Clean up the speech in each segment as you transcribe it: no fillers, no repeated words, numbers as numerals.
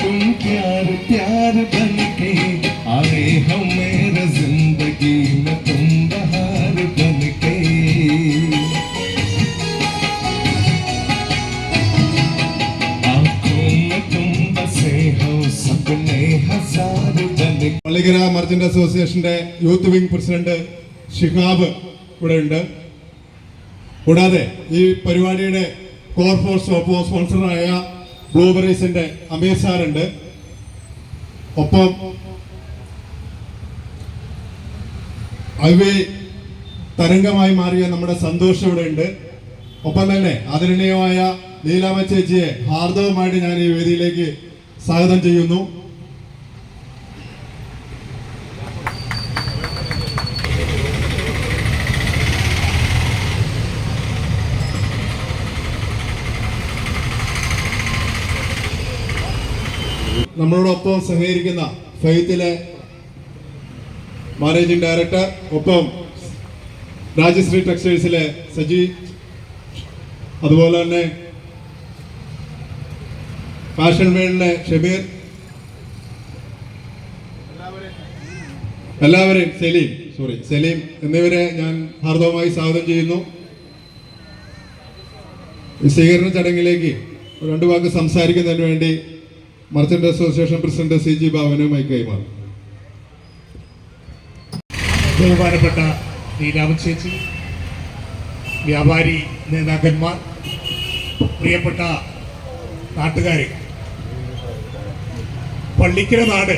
तुम प्यार प्यार बन के आए हो मेरे जिंदगी में, तुम बहार बन के आंखों में तुम बसे हो सपने हजार बन के. പള്ളിക്കര മർച്ചന്റ് അസോസിയേഷന്റെ യൂത്ത് വിംഗ് പ്രസിഡന്റ് ഷിഹാബ് ഇവിടെ ഉണ്ട്. കൂടാതെ ഈ പരിപാടിയുടെ കോർ സ്പോൺസറായ ബ്ലൂബെറീസിന്റെ അമീർ സാറുണ്ട്. ഒപ്പം തരംഗമായി മാറിയ നമ്മുടെ സന്തോഷം ഇവിടെ ഉണ്ട്. ഒപ്പം തന്നെ ആദരണീയമായ ലീലാമ്മ ചേച്ചിയെ ഹാർദവമായിട്ട് ഞാൻ ഈ വേദിയിലേക്ക് സ്വാഗതം ചെയ്യുന്നു. നമ്മളോടൊപ്പം സഹകരിക്കുന്ന ഫെയ്ത്തിലെ മാനേജിംഗ് ഡയറക്ടർ, ഒപ്പം രാജശ്രീ ടെക്സ്റ്റൈൽസിലെ സജി, അതുപോലെ തന്നെ ഫാഷൻ വേൾഡിലെ ഷബീർ, എല്ലാവരെയും സലീം എന്നിവരെ ഞാൻ ഹാർദവമായി സ്വാഗതം ചെയ്യുന്നു. ഈ സ്വീകരണ ചടങ്ങിലേക്ക് രണ്ടു വാക്ക് സംസാരിക്കുന്നതിന് വേണ്ടി മർച്ചന്റ് അസോസിയേഷൻ പ്രസിഡന്റ് CG ബാബുവിനെ മൈക്ക് കൈമാറും. ബഹുമാനപ്പെട്ട ലീലാമ്മ ചേച്ചി, വ്യാപാരി നേതാക്കന്മാർ, പ്രിയപ്പെട്ട നാട്ടുകാരെ, പള്ളിക്കര നാട്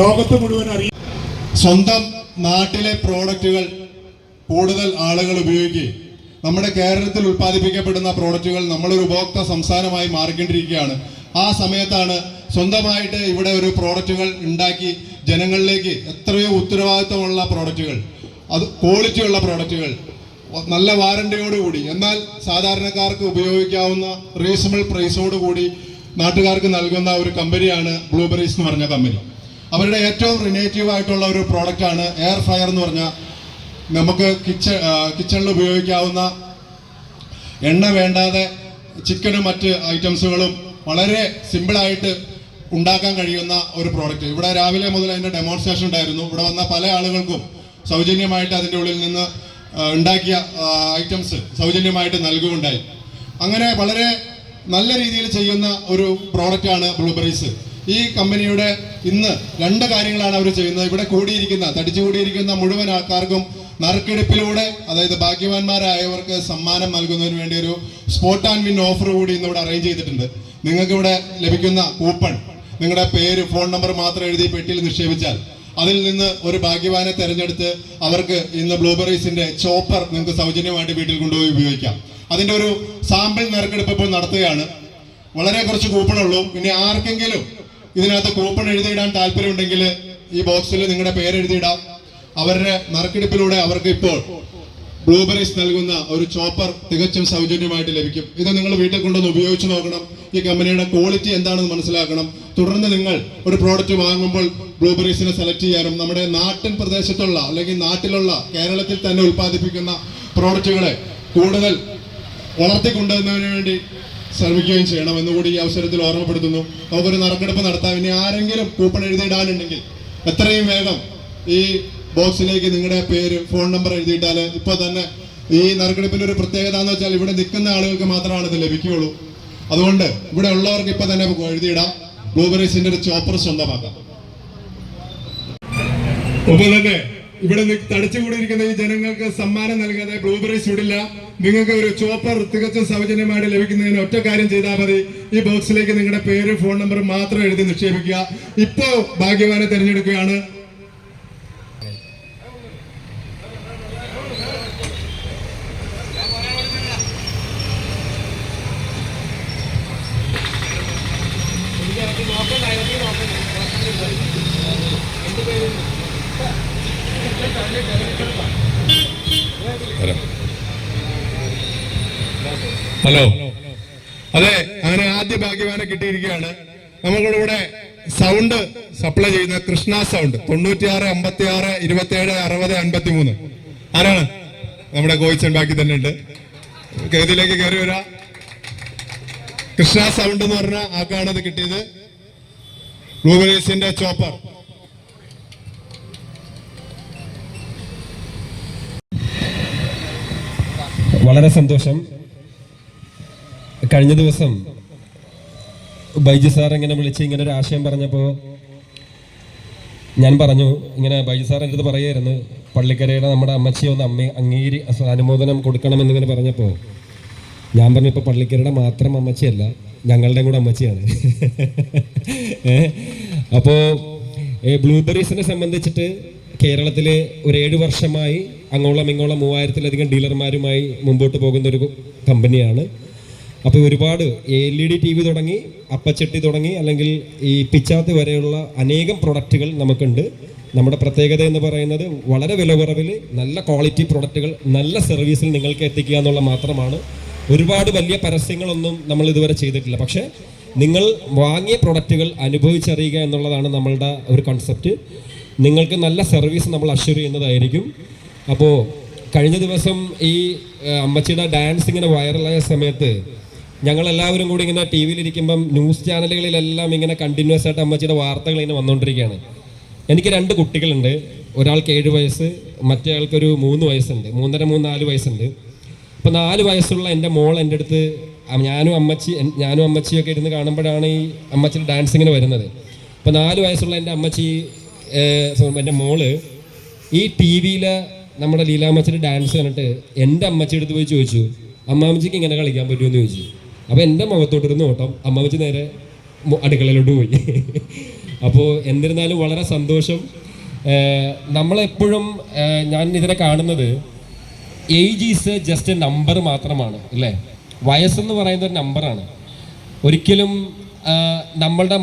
ലോകത്ത് മുഴുവൻ അറിയാം. സ്വന്തം നാട്ടിലെ പ്രോഡക്റ്റുകൾ കൂടുതൽ ആളുകൾ ഉപയോഗിക്കുകയും നമ്മുടെ കേരളത്തിൽ ഉൽപ്പാദിപ്പിക്കപ്പെടുന്ന പ്രോഡക്റ്റുകൾ നമ്മളൊരു ഉപഭോക്തൃ സംസ്ഥാനമായി മാറിക്കൊണ്ടിരിക്കുകയാണ്. ആ സമയത്താണ് സ്വന്തമായിട്ട് ഇവിടെ ഒരു പ്രോഡക്റ്റുകൾ ഉണ്ടാക്കി ജനങ്ങളിലേക്ക് എത്രയോ ഉത്തരവാദിത്തമുള്ള പ്രോഡക്റ്റുകൾ, അത് ക്വാളിറ്റിയുള്ള പ്രോഡക്റ്റുകൾ, നല്ല വാറണ്ടിയോടുകൂടി, എന്നാൽ സാധാരണക്കാർക്ക് ഉപയോഗിക്കാവുന്ന റീസണബിൾ പ്രൈസോടുകൂടി നാട്ടുകാർക്ക് നൽകുന്ന ഒരു കമ്പനിയാണ് ബ്ലൂബെറീസ് എന്ന് പറഞ്ഞ കമ്പനി. അവരുടെ ഏറ്റവും റിലേറ്റീവ് ആയിട്ടുള്ള ഒരു പ്രോഡക്റ്റാണ് എയർ ഫ്രയർ എന്ന് പറഞ്ഞ, നമുക്ക് കിച്ചണിൽ ഉപയോഗിക്കാവുന്ന എണ്ണ വേണ്ടാതെ ചിക്കനും മറ്റ് ഐറ്റംസുകളും വളരെ സിമ്പിളായിട്ട് ഉണ്ടാക്കാൻ കഴിയുന്ന ഒരു പ്രോഡക്റ്റ്. ഇവിടെ രാവിലെ മുതൽ അതിൻ്റെ ഡെമോൺസ്ട്രേഷൻ ഉണ്ടായിരുന്നു. ഇവിടെ വന്ന പല ആളുകൾക്കും സൗജന്യമായിട്ട് അതിൻ്റെ ഉള്ളിൽ നിന്ന് ഉണ്ടാക്കിയ ഐറ്റംസ് സൗജന്യമായിട്ട് നൽകുകയുണ്ടായി. അങ്ങനെ വളരെ നല്ല രീതിയിൽ ചെയ്യുന്ന ഒരു പ്രോഡക്റ്റാണ് ബ്ലൂബെറീസ്. ഈ കമ്പനിയുടെ ഇന്ന് രണ്ട് കാര്യങ്ങളാണ് അവർ ചെയ്യുന്നത്. ഇവിടെ തടിച്ചു കൂടിയിരിക്കുന്ന മുഴുവൻ ആൾക്കാർക്കും നറുക്കെടുപ്പിലൂടെ, അതായത് ഭാഗ്യവാന്മാരായവർക്ക് സമ്മാനം നൽകുന്നതിന് വേണ്ടി ഒരു സ്പോട്ട് ആൻഡ് വിൻ ഓഫർ കൂടി ഇന്ന് ഇവിടെ അറേഞ്ച് ചെയ്തിട്ടുണ്ട്. നിങ്ങൾക്ക് ഇവിടെ ലഭിക്കുന്ന കൂപ്പൺ, നിങ്ങളുടെ പേര്, ഫോൺ നമ്പർ മാത്രം എഴുതി പെട്ടിയിൽ നിക്ഷേപിച്ചാൽ അതിൽ നിന്ന് ഒരു ഭാഗ്യവാനെ തിരഞ്ഞെടുത്ത് അവർക്ക് ഇന്ന് ബ്ലൂബെറീസിന്റെ ചോപ്പർ നിങ്ങൾക്ക് സൗജന്യമായിട്ട് വീട്ടിൽ കൊണ്ടുപോയി ഉപയോഗിക്കാം. അതിന്റെ ഒരു സാമ്പിൾ നറുക്കെടുപ്പ് ഇപ്പോൾ നടത്തുകയാണ്. വളരെ കുറച്ച് കൂപ്പണുള്ളൂ. പിന്നെ ആർക്കെങ്കിലും ഇതിനകത്ത് കൂപ്പൺ എഴുതിയിടാൻ താല്പര്യമുണ്ടെങ്കിൽ ഈ ബോക്സിൽ നിങ്ങളുടെ പേര് എഴുതിയിടാം. അവരുടെ നറുക്കെടുപ്പിലൂടെ അവർക്ക് ഇപ്പോൾ ബ്ലൂബെറീസ് നൽകുന്ന ഒരു ചോപ്പർ തികച്ചും സൗജന്യമായിട്ട് ലഭിക്കും. ഇത് നിങ്ങൾ വീട്ടിൽ കൊണ്ടുവന്ന് ഉപയോഗിച്ച് നോക്കണം. ഈ കമ്പനിയുടെ ക്വാളിറ്റി എന്താണെന്ന് മനസ്സിലാക്കണം. തുടർന്ന് നിങ്ങൾ ഒരു പ്രോഡക്റ്റ് വാങ്ങുമ്പോൾ ബ്ലൂബെറീസിനെ സെലക്ട് ചെയ്യാനും നമ്മുടെ നാട്ടിൻ പ്രദേശത്തുള്ള അല്ലെങ്കിൽ നാട്ടിലുള്ള കേരളത്തിൽ തന്നെ ഉൽപ്പാദിപ്പിക്കുന്ന പ്രോഡക്റ്റുകളെ കൂടുതൽ വളർത്തിക്കൊണ്ടുവരുന്നതിന് വേണ്ടി ശ്രമിക്കുകയും ചെയ്യണം എന്നുകൂടി ഈ അവസരത്തിൽ ഓർമ്മപ്പെടുത്തുന്നു. നമുക്കൊരു നറുക്കെടുപ്പ് നടത്താം. ഇനി ആരെങ്കിലും കൂപ്പൺ എഴുതിയിടാനുണ്ടെങ്കിൽ എത്രയും വേഗം ഈ ബോക്സിലേക്ക് നിങ്ങളുടെ പേര്, ഫോൺ നമ്പർ എഴുതിയിട്ടാൽ ഇപ്പോൾ തന്നെ ഈ നറുക്കെടുപ്പിന്റെ ഒരു പ്രത്യേകത എന്ന് വെച്ചാൽ ഇവിടെ നിൽക്കുന്ന ആളുകൾക്ക് മാത്രമാണ് ഇത് ലഭിക്കുകയുള്ളൂ. അതുകൊണ്ട് ഇവിടെ ഉള്ളവർക്ക് ഇപ്പൊ തന്നെ എഴുതിയിടാം. ബ്ലൂബെറീസിന്റെ ഒരു ചോപ്പർ സ്വന്തമാക്കാം. ഒപ്പം തന്നെ ഇവിടെ തടിച്ചുകൂടിയിരിക്കുന്ന ഈ ജനങ്ങൾക്ക് സമ്മാനം നൽകാതെ ബ്ലൂബെറീസ് വിടില്ല. നിങ്ങൾക്ക് ഒരു ചോപ്പർ തികച്ചും സൗജന്യമായിട്ട് ലഭിക്കുന്നതിന് ഒറ്റ കാര്യം ചെയ്താൽ മതി. ഈ ബോക്സിലേക്ക് നിങ്ങളുടെ പേര്, ഫോൺ നമ്പർ മാത്രം എഴുതി നിക്ഷേപിക്കുക. ഇപ്പോ ഭാഗ്യവാനെ തിരഞ്ഞെടുക്കുകയാണ്. ഹലോ, അതെ, അങ്ങനെ ആദ്യ ഭാഗ്യവാനെ കിട്ടിയിരിക്കുകയാണ്. നമ്മളിവിടെ സൗണ്ട് സപ്ലൈ ചെയ്യുന്ന കൃഷ്ണ സൗണ്ട് 96 56 27 60 53. ആരാണ്? നമ്മുടെ കോയിച്ചൻ ബാക്കി തന്നെ ഉണ്ട്. ഇതിലേക്ക് കയറി വരാ. കൃഷ്ണ സൗണ്ട് എന്ന് പറഞ്ഞ ആൾക്കാണ് ഇത് കിട്ടിയത്. ബ്ലൂബെറീസിന്റെ ചോപ്പർ. വളരെ സന്തോഷം. കഴിഞ്ഞ ദിവസം ബൈജു സാർ ഇങ്ങനെ വിളിച്ച് ഇങ്ങനെ ഒരു ആശയം പറഞ്ഞപ്പോൾ ഞാൻ പറഞ്ഞു, ഇങ്ങനെ ബൈജു സാർ എൻ്റെ അടുത്ത് പറയായിരുന്നു, പള്ളിക്കരയുടെ നമ്മുടെ അമ്മച്ചിയെ ഒന്ന് അനുമോദനം കൊടുക്കണമെന്നിങ്ങനെ പറഞ്ഞപ്പോൾ ഞാൻ പറഞ്ഞു, ഇപ്പോൾ പള്ളിക്കരയുടെ മാത്രം അമ്മച്ചിയല്ല, ഞങ്ങളുടെയും കൂടെ അമ്മച്ചിയാണ്. അപ്പോൾ ബ്ലൂബെറീസിനെ സംബന്ധിച്ചിട്ട് കേരളത്തിൽ ഒരു 7 വർഷമായി അങ്ങോളം ഇങ്ങോളം 3000-ലധികം ഡീലർമാരുമായി മുമ്പോട്ട് പോകുന്ന ഒരു കമ്പനിയാണ്. അപ്പോൾ ഒരുപാട് LED TV തുടങ്ങി, അപ്പച്ചട്ടി തുടങ്ങി, അല്ലെങ്കിൽ ഈ പിച്ചാത്തി വരെയുള്ള അനേകം പ്രൊഡക്റ്റുകൾ നമുക്കുണ്ട്. നമ്മുടെ പ്രത്യേകത എന്ന് പറയുന്നത് വളരെ വില കുറവിൽ നല്ല ക്വാളിറ്റി പ്രൊഡക്റ്റുകൾ നല്ല സർവീസിൽ നിങ്ങൾക്ക് എത്തിക്കുക എന്നുള്ള മാത്രമാണ്. ഒരുപാട് വലിയ പരസ്യങ്ങളൊന്നും നമ്മൾ ഇതുവരെ ചെയ്തിട്ടില്ല. പക്ഷേ നിങ്ങൾ വാങ്ങിയ പ്രൊഡക്റ്റുകൾ അനുഭവിച്ചറിയുക എന്നുള്ളതാണ് നമ്മളുടെ ഒരു കൺസെപ്റ്റ്. നിങ്ങൾക്ക് നല്ല സർവീസ് നമ്മൾ അഷ്യൂർ ചെയ്യുന്നതായിരിക്കും. അപ്പോൾ കഴിഞ്ഞ ദിവസം ഈ അമ്മച്ചിയുടെ ഡാൻസ് ഇങ്ങനെ വൈറലായ സമയത്ത് ഞങ്ങളെല്ലാവരും കൂടി ഇങ്ങനെ ടി വിയിലിരിക്കുമ്പം ന്യൂസ് ചാനലുകളിലെല്ലാം ഇങ്ങനെ കണ്ടിന്യൂസ് ആയിട്ട് അമ്മച്ചിയുടെ വാർത്തകൾ ഇങ്ങനെ വന്നുകൊണ്ടിരിക്കുകയാണ്. എനിക്ക് 2 കുട്ടികളുണ്ട്. ഒരാൾക്ക് 7 വയസ്സ്, മറ്റേ ആൾക്കൊരു 3 വയസ്സുണ്ട്, 3.5-4 വയസ്സുണ്ട്. അപ്പോൾ 4 വയസ്സുള്ള എൻ്റെ മോൾ എൻ്റെ അടുത്ത്, ഞാനും അമ്മച്ചിയൊക്കെ ഇരുന്ന് കാണുമ്പോഴാണ് ഈ അമ്മച്ചിയുടെ ഡാൻസ് ഇങ്ങനെ വരുന്നത്. അപ്പോൾ 4 വയസ്സുള്ള എൻ്റെ മോള് ഈ ടി വിയിൽ നമ്മുടെ ലീലാമ്മച്ചിയുടെ ഡാൻസ് കണ്ടിട്ട് എൻ്റെ അമ്മച്ചിയുടെ അടുത്ത് പോയി ചോദിച്ചു, അമ്മാമ്മച്ചിക്ക് ഇങ്ങനെ കളിക്കാൻ പറ്റുമെന്ന് ചോദിച്ചു. അപ്പോൾ എൻ്റെ മുഖത്തോട്ടിരുന്ന് നോട്ടം, അമ്മാമ്മച്ചി നേരെ അടുക്കളയിലോട്ട് പോയി. അപ്പോൾ എന്നിരുന്നാലും വളരെ സന്തോഷം. നമ്മളെപ്പോഴും ഞാൻ ഇതിനെ കാണുന്നത് age is just A number മാത്രമാണ്, അല്ലേ? വയസ്സെന്ന് പറയുന്ന ഒരു നമ്പറാണ്. ഒരിക്കലും നമ്മളുടെ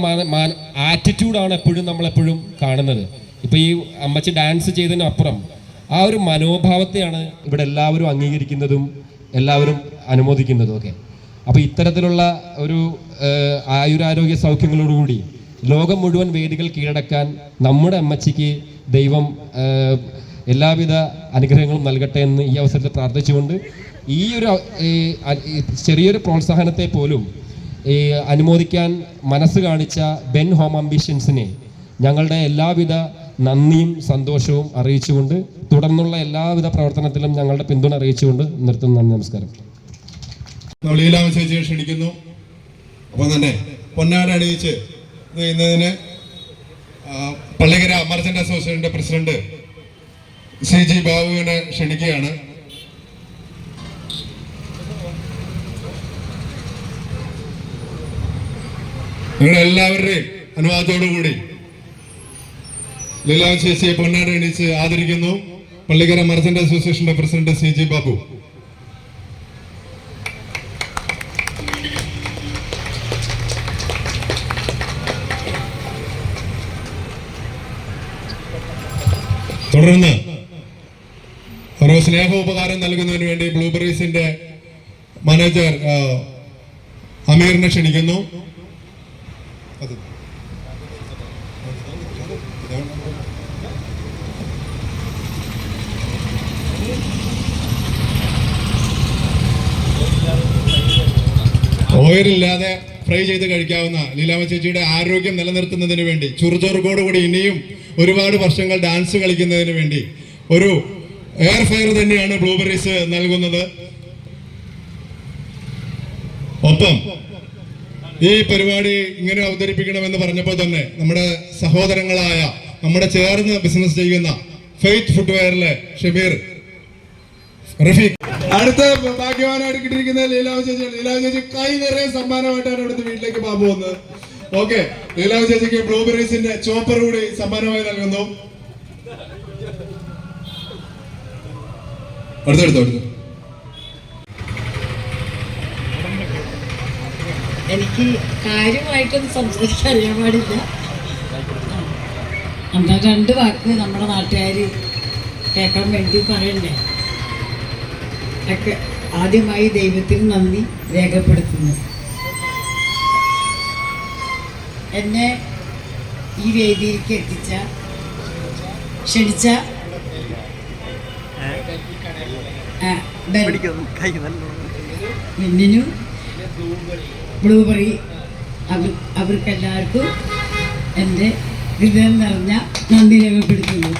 ആറ്റിറ്റ്യൂഡാണ് എപ്പോഴും നമ്മളെപ്പോഴും കാണുന്നത്. ഇപ്പോൾ ഈ അമ്മച്ചി ഡാൻസ് ചെയ്തതിനപ്പുറം ആ ഒരു മനോഭാവത്തെയാണ് ഇവിടെ എല്ലാവരും അംഗീകരിക്കുന്നതും എല്ലാവരും അനുമോദിക്കുന്നതും ഒക്കെ. അപ്പോൾ ഇത്തരത്തിലുള്ള ഒരു ആയുരാരോഗ്യ സൗഖ്യങ്ങളോടുകൂടി ലോകം മുഴുവൻ വേദികൾ കീഴടക്കാൻ നമ്മുടെ അമ്മച്ചിക്ക് ദൈവം എല്ലാവിധ അനുഗ്രഹങ്ങളും നൽകട്ടെ എന്ന് ഈ അവസരത്തിൽ പ്രാർത്ഥിച്ചുകൊണ്ട് ഈ ഒരു ചെറിയൊരു പ്രോത്സാഹനത്തെ പോലും അനുമോദിക്കാൻ മനസ്സ് കാണിച്ച ബെൻ ഹോം അംബിഷൻസിനെ ഞങ്ങളുടെ എല്ലാവിധ നന്ദിയും സന്തോഷവും അറിയിച്ചുകൊണ്ട് തുടർന്നുള്ള എല്ലാവിധ പ്രവർത്തനത്തിലും ഞങ്ങളുടെ പിന്തുണ അറിയിച്ചുകൊണ്ട് നിർത്തുന്നു. നന്ദി, നമസ്കാരം. ലീലാമ്മ ചേച്ചിയെ ക്ഷണിക്കുന്നു. അപ്പം തന്നെ പൊന്നാട അണിയിച്ച് ഇന്നതിന് പള്ളിക്കര മർച്ചന്റ് അസോസിയേഷന്റെ പ്രസിഡന്റ് CG ബാബുവിനെ ക്ഷണിക്കുകയാണ്. നിങ്ങളുടെ എല്ലാവരുടെയും അനുവാദത്തോടുകൂടി ലീലാമ്മ ചേച്ചിയെ പൊന്നാട അണിയിച്ച് ആദരിക്കുന്നു. പള്ളിക്കര മർച്ചന്റ് അസോസിയേഷന്റെ പ്രസിഡന്റ് CG ബാബു. തുടർന്ന് ഓരോ സ്നേഹോപകാരം നൽകുന്നതിന് വേണ്ടി ബ്ലൂബെറീസിന്റെ മാനേജർ അമീറിനെ ക്ഷണിക്കുന്നു. ഓയിലില്ലാതെ ഫ്രൈ ചെയ്ത് കഴിക്കാവുന്ന ലീലാമ്മ ചേച്ചിയുടെ ആരോഗ്യം നിലനിർത്തുന്നതിന് വേണ്ടി ചുറുചുറുക്കോടുകൂടി ഇനിയും ഒരുപാട് വർഷങ്ങൾ ഡാൻസ് കളിക്കുന്നതിന് വേണ്ടി ഒരു എയർ ഫയർ തന്നെയാണ് ബ്ലൂബെറീസ് നൽകുന്നത്. ഒപ്പം ഈ പരിപാടി ഇങ്ങനെ അവതരിപ്പിക്കണമെന്ന് പറഞ്ഞപ്പോൾ തന്നെ നമ്മുടെ സഹോദരങ്ങളായ നമ്മുടെ ചേർന്ന് ബിസിനസ് ചെയ്യുന്ന ഫെയ്ത്ത് ഫുട്വെയറിലെ ഷബീർ റഫീഖ് അടുത്ത ഭാഗ്യവാനായിട്ട് കിട്ടിയിരിക്കുന്ന ലീലാമ്മ ചേച്ചിയാണ്. ലീലാമ്മ ചേച്ചി കൈ നിറയെ സമ്മാനമായിട്ടാണ് ഇവിടുത്തെ വീട്ടിലേക്ക് ബാബു വന്നത്. ഓക്കെ, ലീലാമ്മ ചേച്ചിക്ക് ബ്ലൂബെറീസിന്റെ ചോപ്പർ കൂടി സമ്മാനമായി നൽകുന്നു. അടുത്തെടുത്തു. എനിക്ക് കാര്യമായിട്ടൊന്നും സംസാരിക്കാൻ അറിയാൻ പാടില്ല. എന്താ 2 വാക്ക് നമ്മുടെ നാട്ടുകാർ കേൾക്കാൻ വേണ്ടി പറയണ്ടേ? ഒക്കെ ആദ്യമായി ദൈവത്തിന് നന്ദി രേഖപ്പെടുത്തുന്നു. എന്നെ ഈ വേദിയിലേക്ക് ക്ഷണിച്ച ബെന്നിനും ബ്ലൂബെറി അവർക്കെല്ലാവർക്കും എൻ്റെ ഹൃദയം നിറഞ്ഞ നന്ദി രേഖപ്പെടുത്തുന്നു.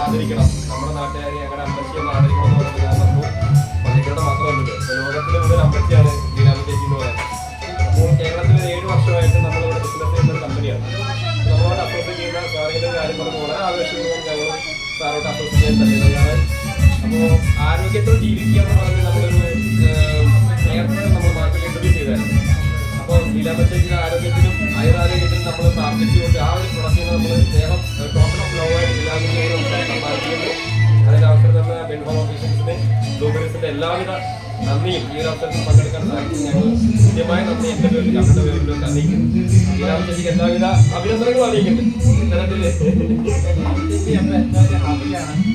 ആദരിക്കണം, നമ്മുടെ നാട്ടുകാരെ ഞങ്ങളുടെ അമ്പലത്തിൽ ആദരിക്കണം എന്ന് പറഞ്ഞാൽ ഞാൻ പറഞ്ഞു പള്ളിക്കരുടെ മാത്രമല്ലല്ലോ, ലോകത്തിലെ മുതൽ അമ്പലത്തിലാണ് ലീലാമച്ചേച്ചി എന്ന് പറയുന്നത്. അപ്പോൾ കേരളത്തിൽ 7 വർഷമായിട്ട് നമ്മളിവിടെ ബിസിനസ് ചെയ്യുന്ന ഒരു കമ്പനിയാണ്. നമ്മളോട് അസോസിയേറ്റ് ചെയ്യുന്ന സാറിൻ്റെ കാര്യം പറഞ്ഞ വളരെ ആവേശപൂർവ്വം ഞങ്ങൾ സാറോട്ട് അസോസിയേറ്റ് ചെയ്യാൻ തന്നെയാണ്. അപ്പോൾ ആരോഗ്യത്തോടെ ജീവിക്കുക എന്ന് പറഞ്ഞ് നമ്മളൊരു നേരത്തെ നമ്മൾ മാർക്കറ്റിൽ ഇൻട്രൊഡ്യൂസ് ചെയ്തായിരുന്നു. അപ്പോൾ ലീലാമച്ചേച്ചിയുടെ ആരോഗ്യത്തിനും ആയുരാരോഗ്യത്തിനും നമ്മൾ പ്രാർത്ഥിച്ചുകൊണ്ട് ആ ഒരു പ്രൊഡക്റ്റിന് നമ്മൾ സ്നേഹം ടോട്ടൽ ഓഫ് ലവ് ആയിട്ട് ലീലാമച്ചേച്ചിയോട് സമ്മാനിക്കുന്നു. അതിൻ്റെ അവസരം തന്നെ ബെൻഹോം ഓഫീഷ്യൽസിൻ്റെ ബ്ലൂബെറീസിൻ്റെ എല്ലാവിധ നന്ദിയും ഈ ഒരു അവസരത്തിൽ പങ്കെടുക്കാൻ സാധിക്കും. ഞങ്ങൾ കൃത്യമായ നന്ദി എൻ്റെ പേരിൽ ഞങ്ങളുടെ പേരിൽ അറിയിക്കുന്നു. ലീലാമച്ചേച്ചിക്ക് എല്ലാവിധ അഭിനന്ദനങ്ങളും അറിയിക്കുന്നു. ഇത്തരത്തിൽ ഹാപ്പിയാണ്.